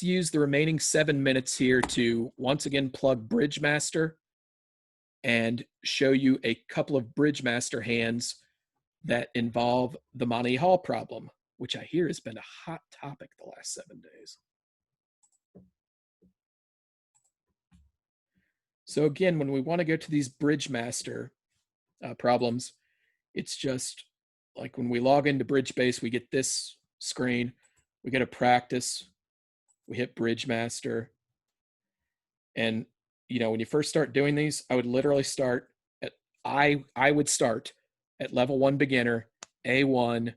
to use the remaining 7 minutes here to once again plug BridgeMaster and show you a couple of BridgeMaster hands that involve the Monty Hall problem, which I hear has been a hot topic the last 7 days. So again, when we want to go to these BridgeMaster problems, it's just like when we log into BridgeBase, we get this screen, we get a practice, we hit BridgeMaster. And, you know, when you first start doing these, I would literally start at, I would start at level 1 beginner, A1.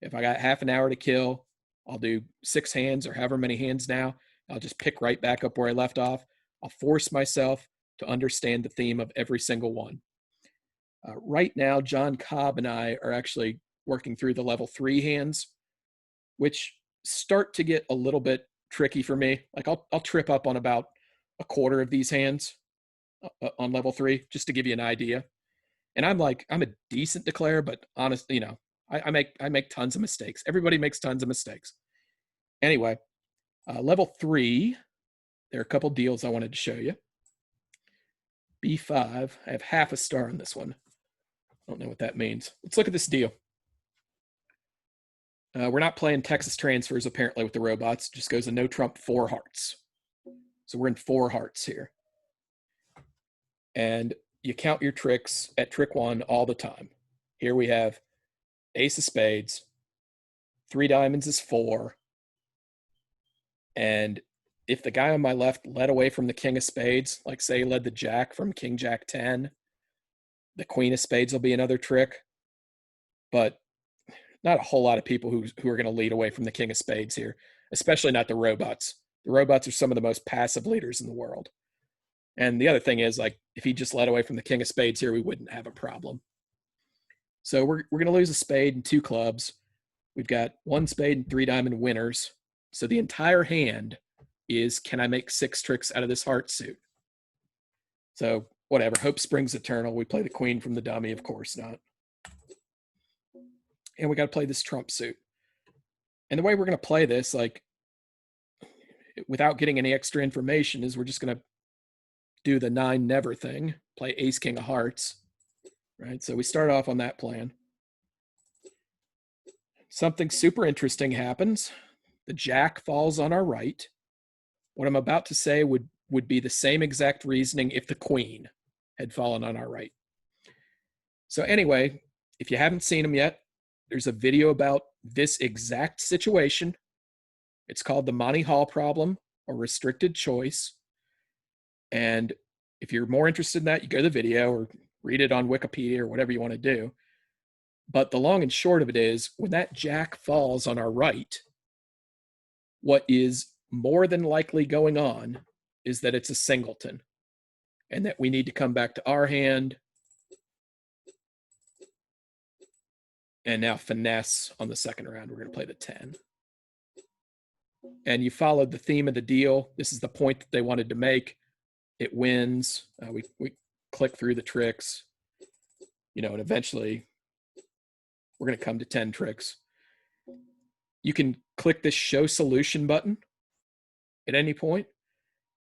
If I got half an hour to kill, I'll do 6 hands or however many hands now. I'll just pick right back up where I left off. I'll force myself to understand the theme of every single one. Right now, John Cobb and I are actually working through the level 3 hands, which start to get a little bit tricky for me. Like I'll trip up on about a quarter of these hands on level 3, just to give you an idea. And I'm a decent declare, but honestly, you know, I make tons of mistakes. Everybody makes tons of mistakes. Anyway, level 3, there are a couple deals I wanted to show you. B5, I have half a star on this one. I don't know what that means. Let's look at this deal. We're not playing Texas transfers apparently with the robots. It just goes a no trump 4 hearts. So we're in 4 hearts here. And you count your tricks at trick 1 all the time. Here we have ace of spades, 3 diamonds is 4. And if the guy on my left led away from the king of spades, like say he led the jack from king jack 10, the queen of spades will be another trick. But not a whole lot of people who are going to lead away from the king of spades here, especially not the robots. The robots are some of the most passive leaders in the world. And the other thing is, like, if he just led away from the king of spades here, we wouldn't have a problem. So we're going to lose a spade and 2 clubs. We've got 1 spade and 3 diamond winners. So the entire hand is, can I make 6 tricks out of this heart suit? So whatever, hope springs eternal. We play the queen from the dummy, of course not. And we got to play this trump suit. And the way we're going to play this, like, without getting any extra information, is we're just going to do the 9 never thing, play ace king of hearts, right? So we start off on that plan. Something super interesting happens. The jack falls on our right. What I'm about to say would be the same exact reasoning if the queen had fallen on our right. So anyway, if you haven't seen them yet, there's a video about this exact situation. It's called the Monty Hall problem or restricted choice. And if you're more interested in that, you go to the video or read it on Wikipedia or whatever you want to do. But the long and short of it is, when that jack falls on our right, what is more than likely going on is that it's a singleton and that we need to come back to our hand and now finesse on the second round. We're going to play the 10. And you followed the theme of the deal. This is the point that they wanted to make. It wins. We click through the tricks, you know, and eventually we're going to come to 10 tricks. You can click this show solution button at any point,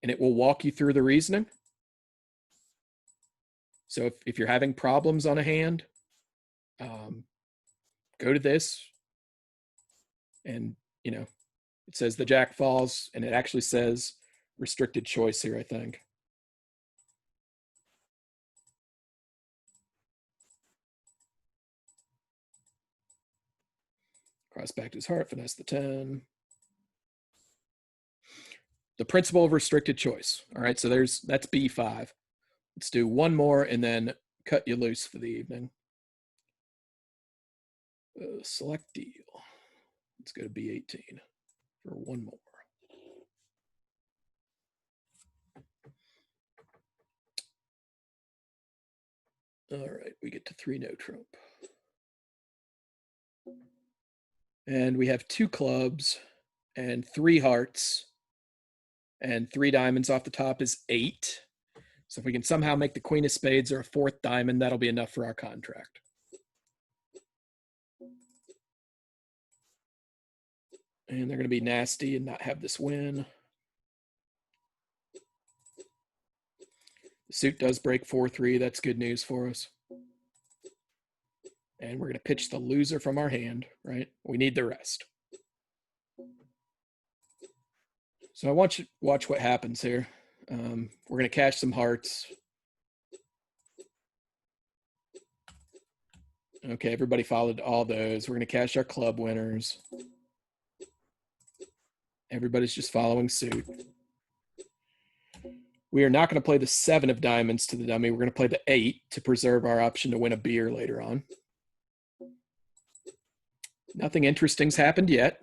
and it will walk you through the reasoning. So if you're having problems on a hand, go to this, and, you know, it says the jack falls, and it actually says restricted choice here, I think. Cross back to his heart, finesse the 10. The principle of restricted choice. All right, so that's B5. Let's do one more and then cut you loose for the evening. Select deal. Let's go to B18 for one more. All right, we get to 3 no trump. And we have 2 clubs and 3 hearts and 3 diamonds off the top is 8. So if we can somehow make the queen of spades or a 4th diamond, that'll be enough for our contract. And they're going to be nasty and not have this win. The suit does break 4-3. That's good news for us. And we're going to pitch the loser from our hand, right? We need the rest. So I want you to watch what happens here. We're going to cash some hearts. Okay, everybody followed all those. We're going to cash our club winners. Everybody's just following suit. We are not going to play the 7 of diamonds to the dummy. We're going to play the 8 to preserve our option to win a beer later on. Nothing interesting's happened yet.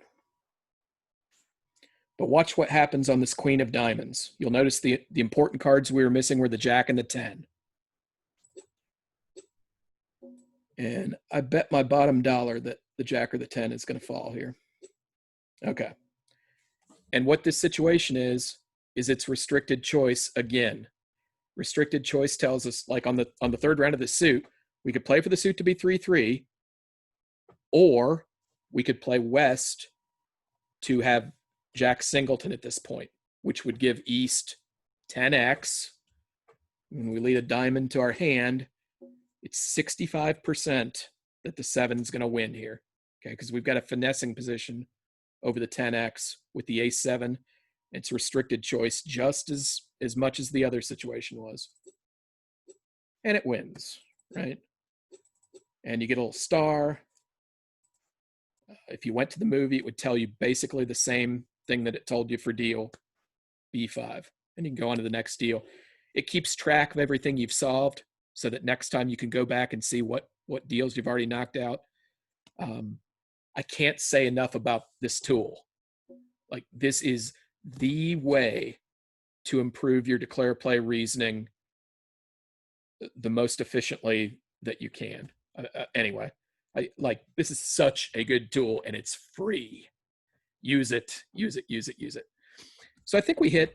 But watch what happens on this queen of diamonds. You'll notice the important cards we were missing were the jack and the 10. And I bet my bottom dollar that the jack or the 10 is going to fall here. Okay. And what this situation is it's restricted choice again. Restricted choice tells us, like on the third round of the suit, we could play for the suit to be 3-3, or we could play West to have Jack Singleton at this point, which would give East 10x. When we lead a diamond to our hand, it's 65% that the 7's going to win here, okay? Because we've got a finessing position over the 10x with the A7. It's restricted choice just as much as the other situation was. And it wins, right? And you get a little star. If you went to the movie, it would tell you basically the same thing that it told you for deal B5. And you can go on to the next deal. It keeps track of everything you've solved so that next time you can go back and see what deals you've already knocked out. I can't say enough about this tool. Like, this is the way to improve your declare play reasoning the most efficiently that you can. Anyway, this is such a good tool, and it's free. Use it, use it, use it, use it. So I think we hit